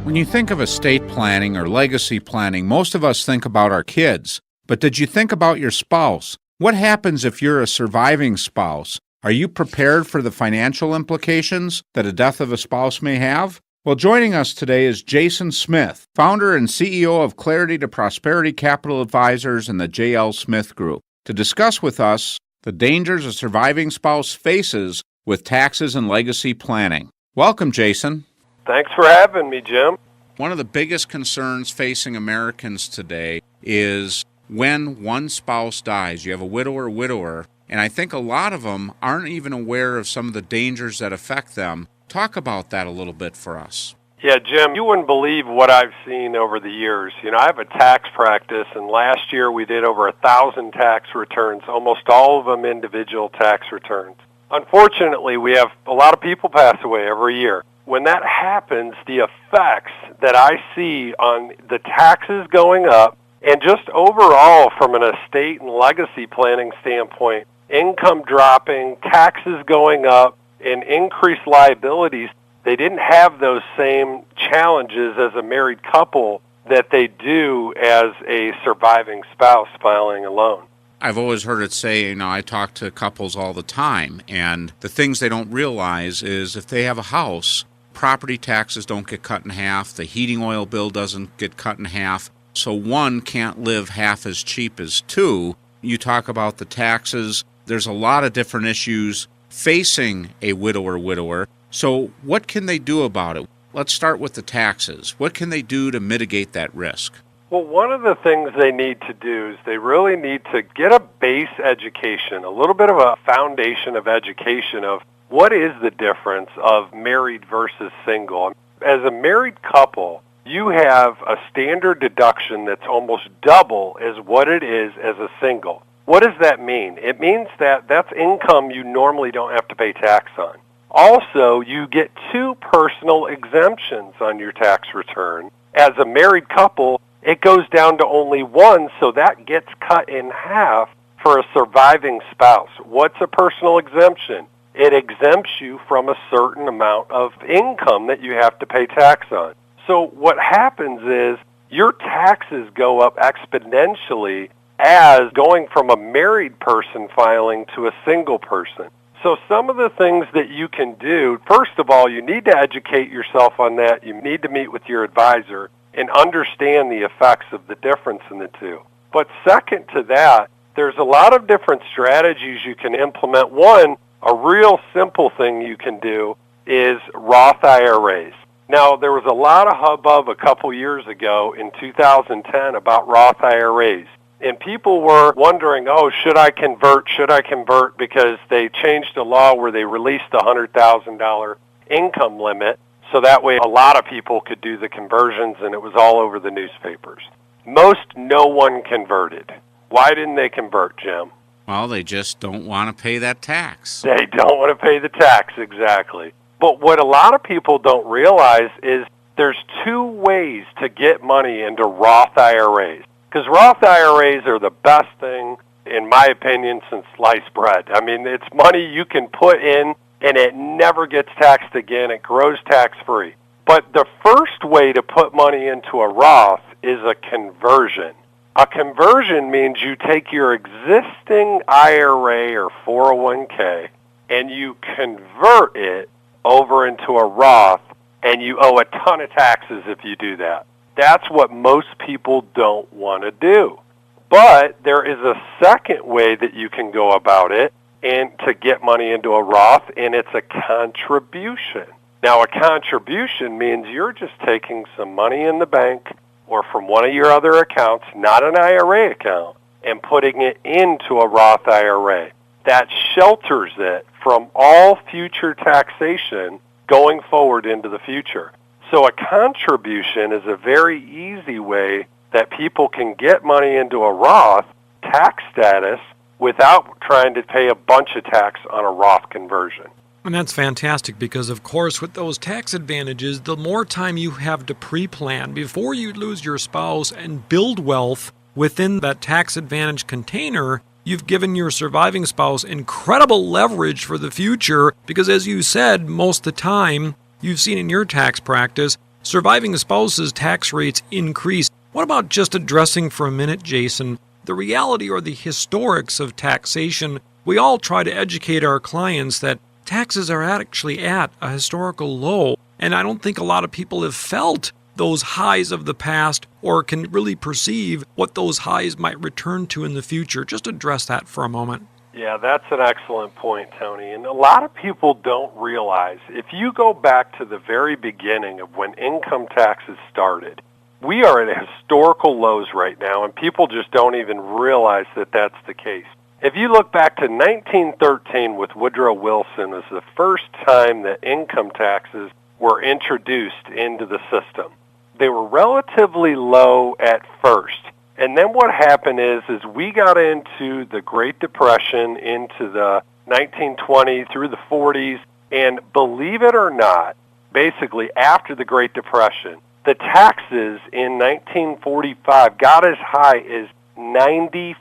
When you think of estate planning or legacy planning, most of us think about our kids. But did you think about your spouse? What happens if you're a surviving spouse? Are you prepared for the financial implications that a death of a spouse may have? Well, joining us today is Jason Smith, founder and CEO of Clarity to Prosperity Capital Advisors and the J.L. Smith Group, to discuss with us the dangers a surviving spouse faces with taxes and legacy planning. Welcome, Jason. Thanks for having me, Jim. One of the biggest concerns facing Americans today is when one spouse dies. You have a widower, and I think a lot of them aren't even aware of some of the dangers that affect them. Talk about that a little bit for us. Yeah, Jim, you wouldn't believe what I've seen over the years. I have a tax practice, and last year we did over 1,000 tax returns, almost all of them individual tax returns. Unfortunately, we have a lot of people pass away every year. When that happens, the effects that I see on the taxes going up, and just overall from an estate and legacy planning standpoint, income dropping, taxes going up, and increased liabilities, they didn't have those same challenges as a married couple that they do as a surviving spouse filing a loan. I've always heard it say, I talk to couples all the time, and the things they don't realize is if they have a house, property taxes don't get cut in half, the heating oil bill doesn't get cut in half, so one can't live half as cheap as two. You talk about the taxes. There's a lot of different issues facing a widower. So what can they do about it? Let's start with the taxes. What can they do to mitigate that risk? Well, one of the things they need to do is they really need to get a base education, a little bit of a foundation of education of what is the difference of married versus single. As a married couple, you have a standard deduction that's almost double as what it is as a single. What does that mean? It means that that's income you normally don't have to pay tax on. Also, you get two personal exemptions on your tax return. As a married couple, it goes down to only one, so that gets cut in half for a surviving spouse. What's a personal exemption? It exempts you from a certain amount of income that you have to pay tax on. So what happens is your taxes go up exponentially as going from a married person filing to a single person. So some of the things that you can do, first of all, you need to educate yourself on that. You need to meet with your advisor and understand the effects of the difference in the two. But second to that, there's a lot of different strategies you can implement. One, a real simple thing you can do is Roth IRAs. Now, there was a lot of hubbub a couple years ago in 2010 about Roth IRAs. And people were wondering, should I convert? Because they changed a law where they released the $100,000 income limit, so that way a lot of people could do the conversions, and it was all over the newspapers. No one converted. Why didn't they convert, Jim? Well, they just don't want to pay that tax. They don't want to pay the tax, exactly. But what a lot of people don't realize is there's two ways to get money into Roth IRAs. Because Roth IRAs are the best thing, in my opinion, since sliced bread. I mean, it's money you can put in, and it never gets taxed again. It grows tax-free. But the first way to put money into a Roth is a conversion. A conversion means you take your existing IRA or 401k and you convert it over into a Roth, and you owe a ton of taxes if you do that. That's what most people don't want to do. But there is a second way that you can go about it and to get money into a Roth, and it's a contribution. Now, a contribution means you're just taking some money in the bank or from one of your other accounts, not an IRA account, and putting it into a Roth IRA. That shelters it from all future taxation going forward into the future. So a contribution is a very easy way that people can get money into a Roth tax status without trying to pay a bunch of tax on a Roth conversion. And that's fantastic because, of course, with those tax advantages, the more time you have to pre-plan before you lose your spouse and build wealth within that tax advantage container, you've given your surviving spouse incredible leverage for the future because, as you said, most of the time, you've seen in your tax practice, surviving spouses' tax rates increase. What about just addressing for a minute, Jason, the reality or the historics of taxation? We all try to educate our clients that taxes are actually at a historical low, and I don't think a lot of people have felt those highs of the past or can really perceive what those highs might return to in the future. Just address that for a moment. Yeah, that's an excellent point, Tony. And a lot of people don't realize, if you go back to the very beginning of when income taxes started, we are at historical lows right now, and people just don't even realize that that's the case. If you look back to 1913 with Woodrow Wilson, was the first time that income taxes were introduced into the system. They were relatively low at first. And then what happened is we got into the Great Depression, into the 1920s through the 40s, and believe it or not, basically after the Great Depression, the taxes in 1945 got as high as 94%.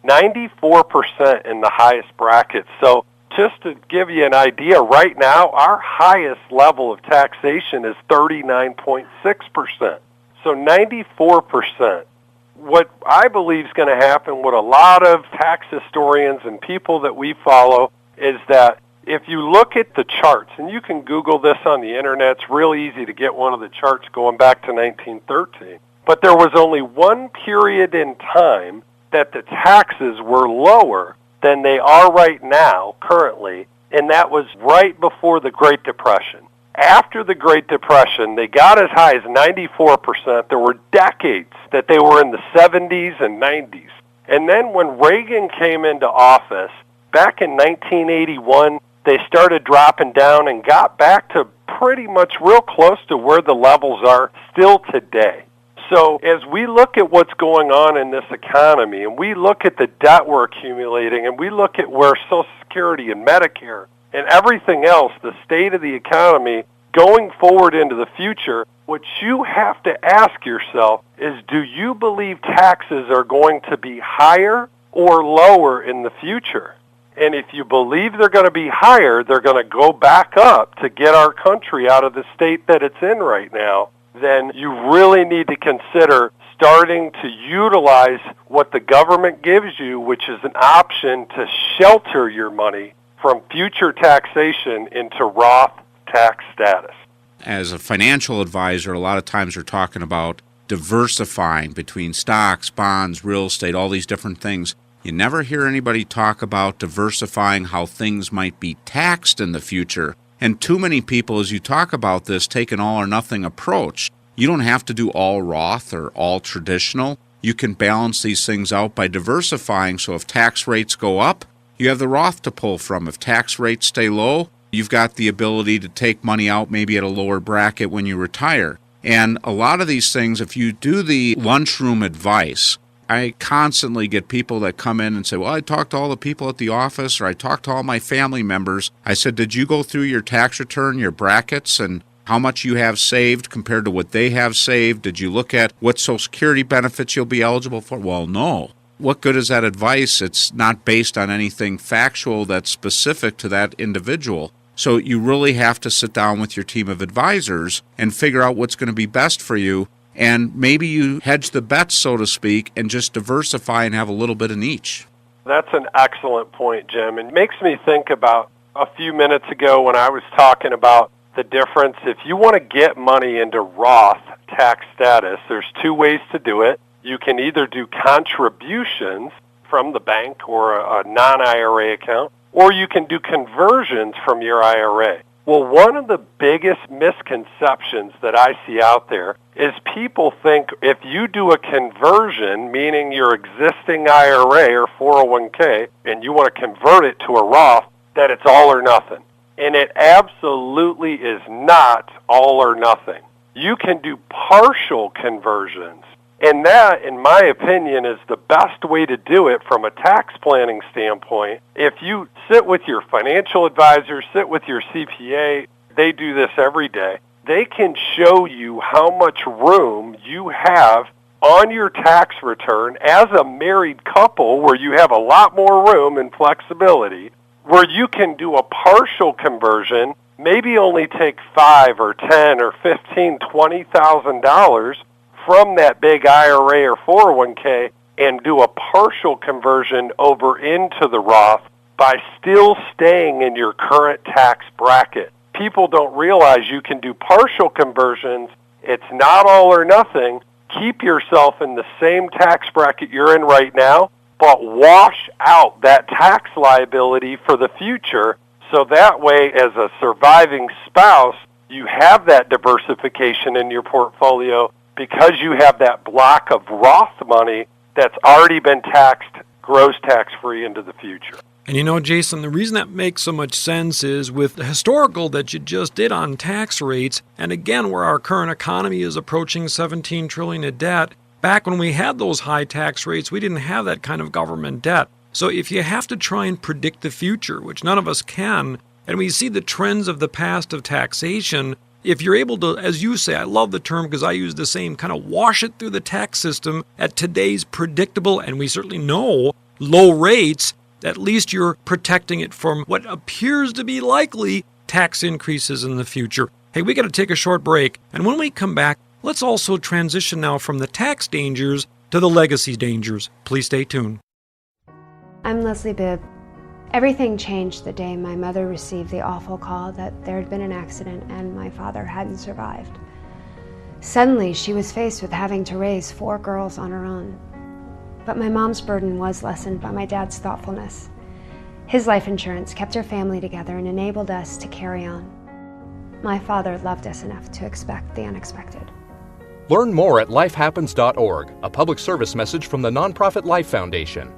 94% in the highest bracket. So just to give you an idea, right now, our highest level of taxation is 39.6%. So 94%. What I believe is going to happen, what a lot of tax historians and people that we follow, is that if you look at the charts, and you can Google this on the internet, it's real easy to get one of the charts going back to 1913. But there was only one period in time that the taxes were lower than they are right now, currently, and that was right before the Great Depression. After the Great Depression, they got as high as 94%. There were decades that they were in the 70s and 90s. And then when Reagan came into office, back in 1981, they started dropping down and got back to pretty much real close to where the levels are still today. So as we look at what's going on in this economy, and we look at the debt we're accumulating, and we look at where Social Security and Medicare and everything else, the state of the economy going forward into the future, what you have to ask yourself is, do you believe taxes are going to be higher or lower in the future? And if you believe they're going to be higher, they're going to go back up to get our country out of the state that it's in right now, then you really need to consider starting to utilize what the government gives you, which is an option to shelter your money from future taxation into Roth tax status. As a financial advisor, a lot of times we're talking about diversifying between stocks, bonds, real estate, all these different things. You never hear anybody talk about diversifying how things might be taxed in the future. And too many people, as you talk about this, take an all-or-nothing approach. You don't have to do all Roth or all traditional. You can balance these things out by diversifying, so if tax rates go up, you have the Roth to pull from. If tax rates stay low, you've got the ability to take money out maybe at a lower bracket when you retire. And a lot of these things, if you do the lunchroom advice, I constantly get people that come in and say, well, I talked to all the people at the office, or I talked to all my family members. I said, did you go through your tax return, your brackets, and how much you have saved compared to what they have saved? Did you look at what Social Security benefits you'll be eligible for? Well, no. What good is that advice? It's not based on anything factual that's specific to that individual. So you really have to sit down with your team of advisors and figure out what's going to be best for you. And maybe you hedge the bets, so to speak, and just diversify and have a little bit in each. That's an excellent point, Jim. It makes me think about a few minutes ago when I was talking about the difference. If you want to get money into Roth tax status, there's two ways to do it. You can either do contributions from the bank or a non-IRA account, or you can do conversions from your IRA. Well, one of the biggest misconceptions that I see out there is people think if you do a conversion, meaning your existing IRA or 401k, and you want to convert it to a Roth, that it's all or nothing. And it absolutely is not all or nothing. You can do partial conversions. And that, in my opinion, is the best way to do it from a tax planning standpoint. If you sit with your financial advisor, sit with your CPA, they do this every day. They can show you how much room you have on your tax return as a married couple, where you have a lot more room and flexibility, where you can do a partial conversion maybe only take $5 or $10 or $15, $20,000 from that big IRA or 401k and do a partial conversion over into the Roth by still staying in your current tax bracket. People don't realize you can do partial conversions. It's not all or nothing. Keep yourself in the same tax bracket you're in right now, but wash out that tax liability for the future, so that way as a surviving spouse, you have that diversification in your portfolio because you have that block of Roth money that's already been taxed, gross tax-free into the future. And you know, Jason, the reason that makes so much sense is with the historical that you just did on tax rates, and again, where our current economy is approaching $17 trillion in debt, back when we had those high tax rates, we didn't have that kind of government debt. So if you have to try and predict the future, which none of us can, and we see the trends of the past of taxation, if you're able to, as you say, I love the term because I use the same, kind of wash it through the tax system at today's predictable, and we certainly know, low rates, at least you're protecting it from what appears to be likely tax increases in the future. Hey, we got to take a short break, and when we come back, let's also transition now from the tax dangers to the legacy dangers. Please stay tuned. I'm Leslie Bibb. Everything changed the day my mother received the awful call that there had been an accident and my father hadn't survived. Suddenly, she was faced with having to raise 4 girls on her own. But my mom's burden was lessened by my dad's thoughtfulness. His life insurance kept our family together and enabled us to carry on. My father loved us enough to expect the unexpected. Learn more at lifehappens.org, a public service message from the nonprofit Life Foundation.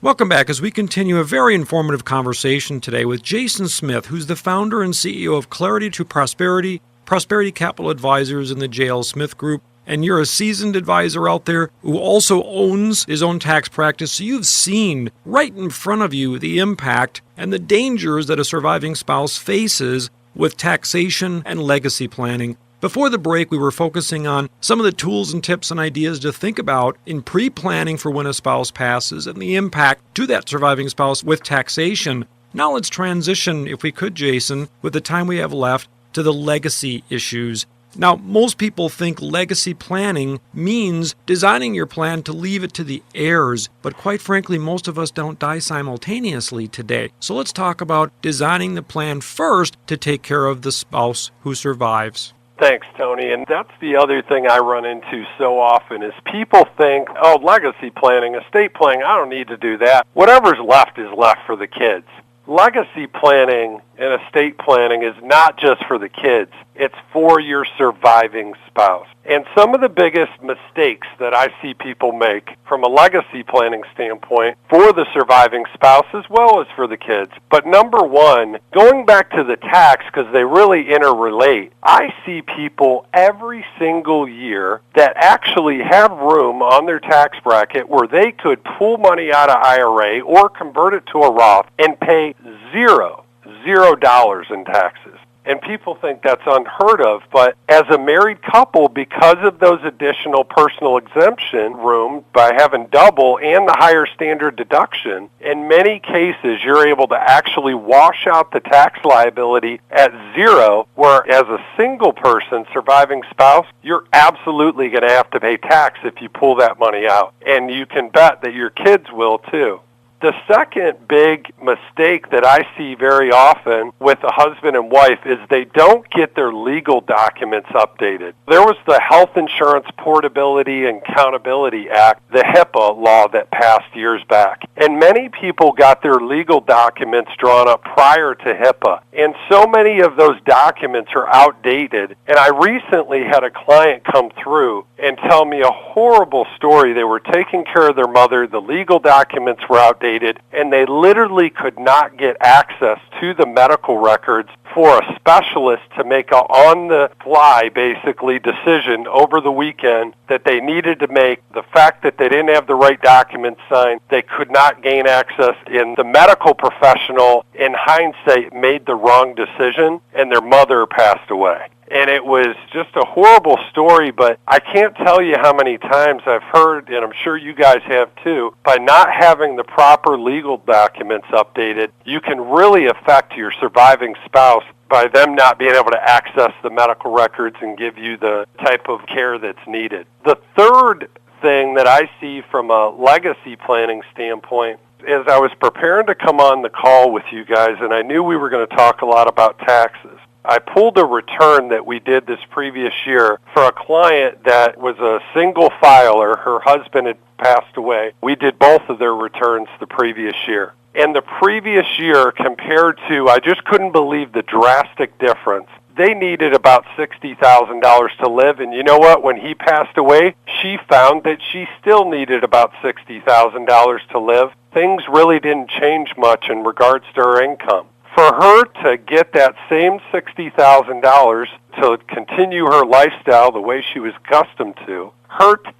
Welcome back as we continue a very informative conversation today with Jason Smith, who's the founder and CEO of Clarity to Prosperity, Prosperity Capital Advisors in the J.L. Smith Group. And you're a seasoned advisor out there who also owns his own tax practice. So you've seen right in front of you the impact and the dangers that a surviving spouse faces with taxation and legacy planning. Before the break, we were focusing on some of the tools and tips and ideas to think about in pre-planning for when a spouse passes and the impact to that surviving spouse with taxation. Now let's transition, if we could, Jason, with the time we have left, to the legacy issues. Now, most people think legacy planning means designing your plan to leave it to the heirs, but quite frankly, most of us don't die simultaneously today. So let's talk about designing the plan first to take care of the spouse who survives. Thanks, Tony. And that's the other thing I run into so often is people think, oh, legacy planning, estate planning, I don't need to do that. Whatever's left is left for the kids. Legacy planning and estate planning is not just for the kids. It's for your surviving spouse. And some of the biggest mistakes that I see people make from a legacy planning standpoint for the surviving spouse as well as for the kids. But number one, going back to the tax because they really interrelate, I see people every single year that actually have room on their tax bracket where they could pull money out of IRA or convert it to a Roth and pay $0 in taxes. And people think that's unheard of, but as a married couple, because of those additional personal exemption room by having double and the higher standard deduction, in many cases you're able to actually wash out the tax liability at $0, where as a single person, surviving spouse, you're absolutely going to have to pay tax if you pull that money out. And you can bet that your kids will too. The second big mistake that I see very often with a husband and wife is they don't get their legal documents updated. There was the Health Insurance Portability and Accountability Act, the HIPAA law that passed years back. And many people got their legal documents drawn up prior to HIPAA. And so many of those documents are outdated. And I recently had a client come through and tell me a horrible story. They were taking care of their mother. The legal documents were outdated. And they literally could not get access to the medical records for a specialist to make an on-the-fly, basically, decision over the weekend that they needed to make. The fact that they didn't have the right documents signed, they could not gain access, and the medical professional, in hindsight, made the wrong decision, and their mother passed away. And it was just a horrible story, but I can't tell you how many times I've heard, and I'm sure you guys have too, by not having the proper legal documents updated, you can really affect your surviving spouse by them not being able to access the medical records and give you the type of care that's needed. The third thing that I see from a legacy planning standpoint is I was preparing to come on the call with you guys, and I knew we were going to talk a lot about taxes. I pulled a return that we did this previous year for a client that was a single filer. Her husband had passed away. We did both of their returns the previous year. And the previous year compared to, I just couldn't believe the drastic difference. They needed about $60,000 to live, and you know what? When he passed away, she found that she still needed about $60,000 to live. Things really didn't change much in regards to her income. For her to get that same $60,000 to continue her lifestyle the way she was accustomed to,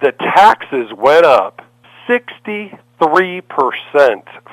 the taxes went up 63%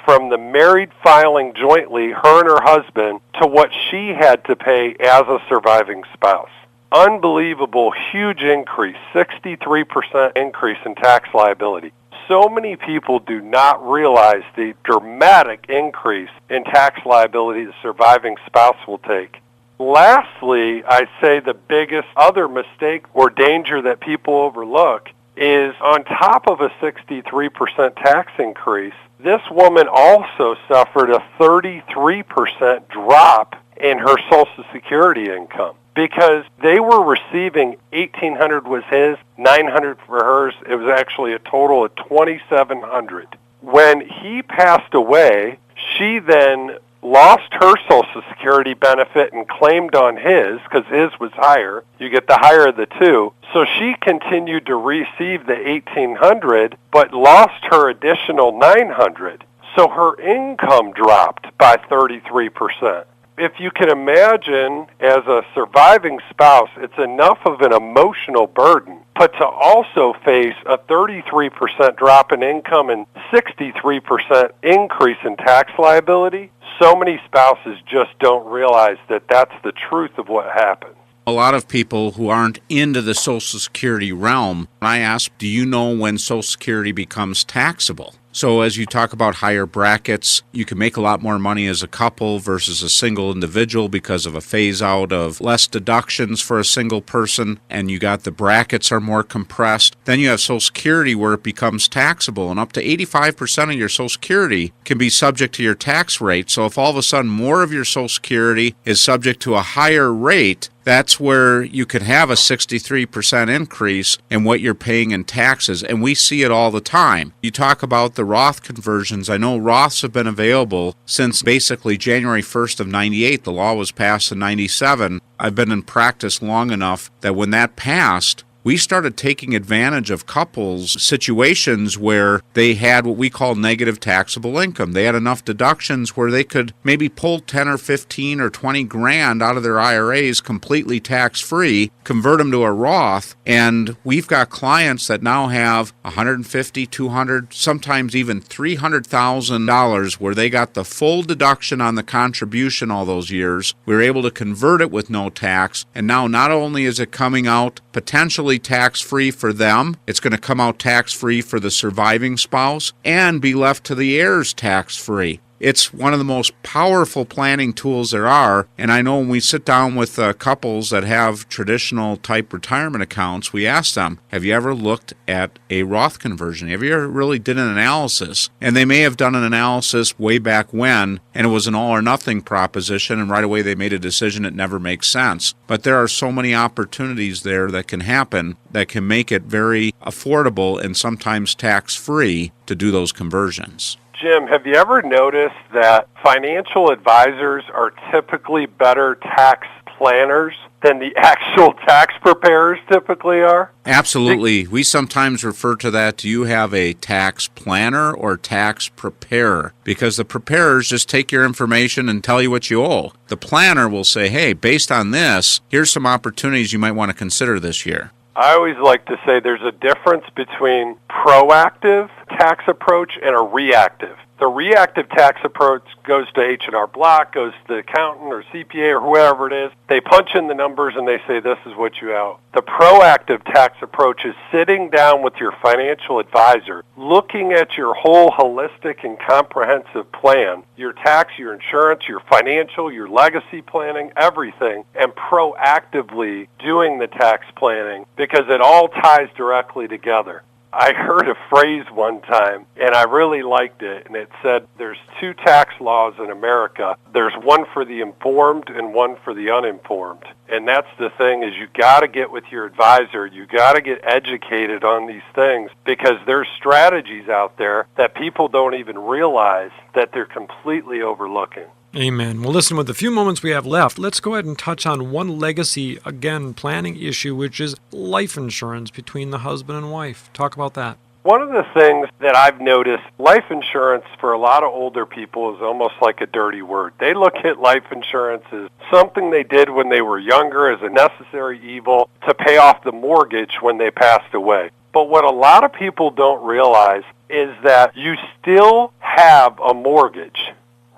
from the married filing jointly, her and her husband, to what she had to pay as a surviving spouse. Unbelievable, huge increase, 63% increase in tax liability. So many people do not realize the dramatic increase in tax liability the surviving spouse will take. Lastly, I say the biggest other mistake or danger that people overlook is on top of a 63% tax increase, this woman also suffered a 33% drop in her Social Security income. Because they were receiving $1,800 was his, $900 for hers. It was actually a total of $2,700. When he passed away, she then lost her Social Security benefit and claimed on his, because his was higher. You get the higher of the two. So she continued to receive the $1,800, but lost her additional $900. So her income dropped by 33%. If you can imagine, as a surviving spouse, it's enough of an emotional burden, but to also face a 33% drop in income and 63% increase in tax liability, so many spouses just don't realize that that's the truth of what happens. A lot of people who aren't into the Social Security realm, I ask, do you know when Social Security becomes taxable? So as you talk about higher brackets, you can make a lot more money as a couple versus a single individual because of a phase out of less deductions for a single person, and you got the brackets are more compressed. Then you have Social Security where it becomes taxable, and up to 85% of your Social Security can be subject to your tax rate. So if all of a sudden more of your Social Security is subject to a higher rate, that's where you could have a 63% increase in what you're paying in taxes, and we see it all the time. You talk about the Roth conversions. I know Roths have been available since basically January 1st of 98. The law was passed in 97. I've been in practice long enough that when that passed, we started taking advantage of couples' situations where they had what we call negative taxable income. They had enough deductions where they could maybe pull 10 or 15 or 20 grand out of their IRAs completely tax-free, convert them to a Roth, and we've got clients that now have $150,000, $200,000, sometimes even $300,000 where they got the full deduction on the contribution all those years. We were able to convert it with no tax, and now not only is it coming out potentially tax-free for them, it's going to come out tax-free for the surviving spouse and be left to the heirs tax-free. It's one of the most powerful planning tools there are, and I know when we sit down with couples that have traditional type retirement accounts, we ask them, have you ever looked at a Roth conversion? Have you ever really did an analysis? And they may have done an analysis way back when, and it was an all or nothing proposition, and right away they made a decision it never makes sense. But there are so many opportunities there that can happen that can make it very affordable and sometimes tax-free to do those conversions. Jim, have you ever noticed that financial advisors are typically better tax planners than the actual tax preparers typically are? Absolutely. We sometimes refer to that. Do you have a tax planner or tax preparer? Because the preparers just take your information and tell you what you owe. The planner will say, hey, based on this, here's some opportunities you might want to consider this year. I always like to say there's a difference between proactive tax approach and a reactive. The reactive tax approach goes to H&R Block, goes to the accountant or CPA or whoever it is. They punch in the numbers and they say, this is what you owe. The proactive tax approach is sitting down with your financial advisor, looking at your whole holistic and comprehensive plan, your tax, your insurance, your financial, your legacy planning, everything, and proactively doing the tax planning because it all ties directly together. I heard a phrase one time, and I really liked it, and it said there's two tax laws in America. There's one for the informed and one for the uninformed. And that's the thing, is you got to get with your advisor. You got to get educated on these things because there's strategies out there that people don't even realize that they're completely overlooking. Amen. Well, listen, with the few moments we have left, let's go ahead and touch on one legacy, again, planning issue, which is life insurance between the husband and wife. Talk about that. One of the things that I've noticed, life insurance for a lot of older people is almost like a dirty word. They look at life insurance as something they did when they were younger, as a necessary evil to pay off the mortgage when they passed away. But what a lot of people don't realize is that you still have a mortgage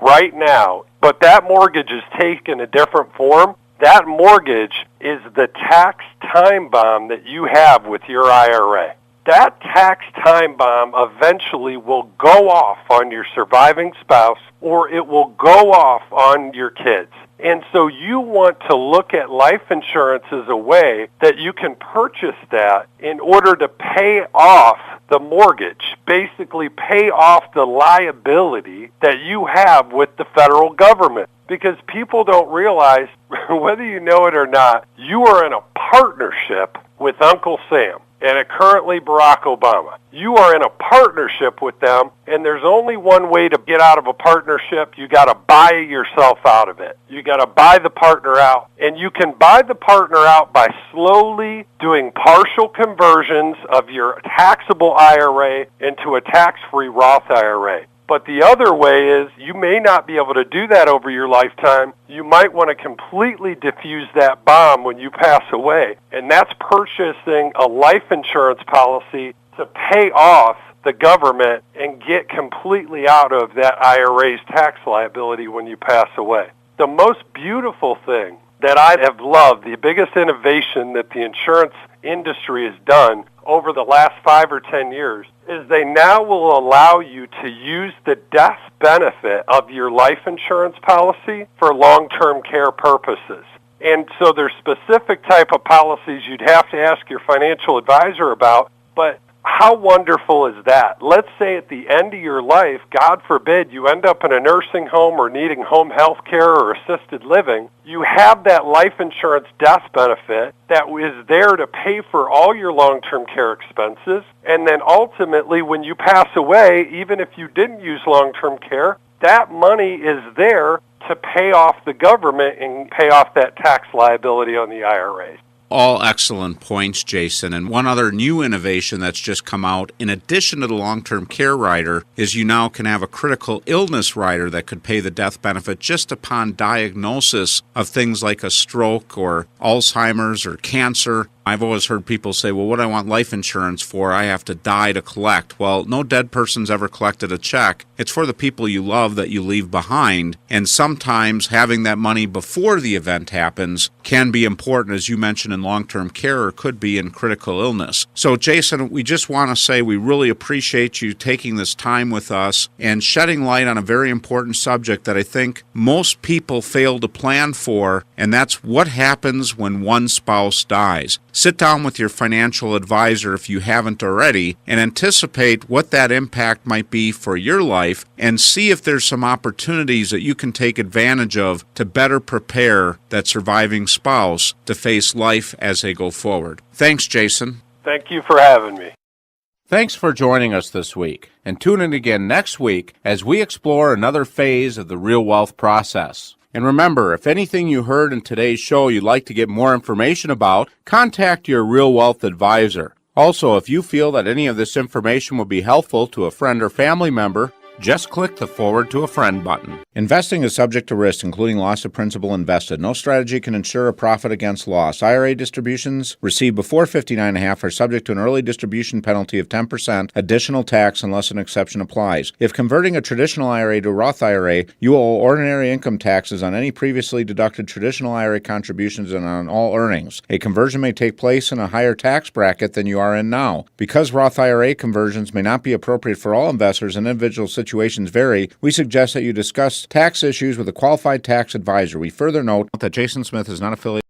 right now, but that mortgage is taken a different form. That mortgage is the tax time bomb that you have with your IRA. That tax time bomb eventually will go off on your surviving spouse, or it will go off on your kids. And so you want to look at life insurance as a way that you can purchase that in order to pay off the mortgage, basically pay off the liability that you have with the federal government. Because people don't realize, whether you know it or not, you are in a partnership with Uncle Sam and currently Barack Obama. You are in a partnership with them, and there's only one way to get out of a partnership. You got to buy yourself out of it. You got to buy the partner out, and you can buy the partner out by slowly doing partial conversions of your taxable IRA into a tax-free Roth IRA. But the other way is you may not be able to do that over your lifetime. You might want to completely diffuse that bomb when you pass away. And that's purchasing a life insurance policy to pay off the government and get completely out of that IRA's tax liability when you pass away. The most beautiful thing that I have loved, the biggest innovation that the insurance industry has done over the last 5 or 10 years, is they now will allow you to use the death benefit of your life insurance policy for long-term care purposes. And so there's specific type of policies you'd have to ask your financial advisor about, but how wonderful is that? Let's say at the end of your life, God forbid, you end up in a nursing home or needing home health care or assisted living. You have that life insurance death benefit that is there to pay for all your long-term care expenses. And then ultimately, when you pass away, even if you didn't use long-term care, that money is there to pay off the government and pay off that tax liability on the IRAs. All excellent points, Jason. And one other new innovation that's just come out, in addition to the long-term care rider, is you now can have a critical illness rider that could pay the death benefit just upon diagnosis of things like a stroke or Alzheimer's or cancer. I've always heard people say, well, what do I want life insurance for? I have to die to collect. Well, no dead person's ever collected a check. It's for the people you love that you leave behind. And sometimes having that money before the event happens can be important, as you mentioned, in long-term care, or could be in critical illness. So, Jason, we just want to say we really appreciate you taking this time with us and shedding light on a very important subject that I think most people fail to plan for, and that's what happens when one spouse dies. Sit down with your financial advisor if you haven't already and anticipate what that impact might be for your life and see if there's some opportunities that you can take advantage of to better prepare that surviving spouse to face life as they go forward. Thanks, Jason. Thank you for having me. Thanks for joining us this week, and tune in again next week as we explore another phase of the real wealth process. And remember, if anything you heard in today's show you'd like to get more information about, contact your Real Wealth advisor. Also, if you feel that any of this information will be helpful to a friend or family member, Just click the Forward to a Friend button. Investing is subject to risk, including loss of principal invested. No strategy can ensure a profit against loss. IRA distributions received before 59.5 are subject to an early distribution penalty of 10% additional tax unless an exception applies. If converting a traditional IRA to a Roth IRA, you owe ordinary income taxes on any previously deducted traditional IRA contributions and on all earnings. A conversion may take place in a higher tax bracket than you are in now. Because Roth IRA conversions may not be appropriate for all investors and individual situations vary, we suggest that you discuss tax issues with a qualified tax advisor. We further note that Jason Smith is not affiliated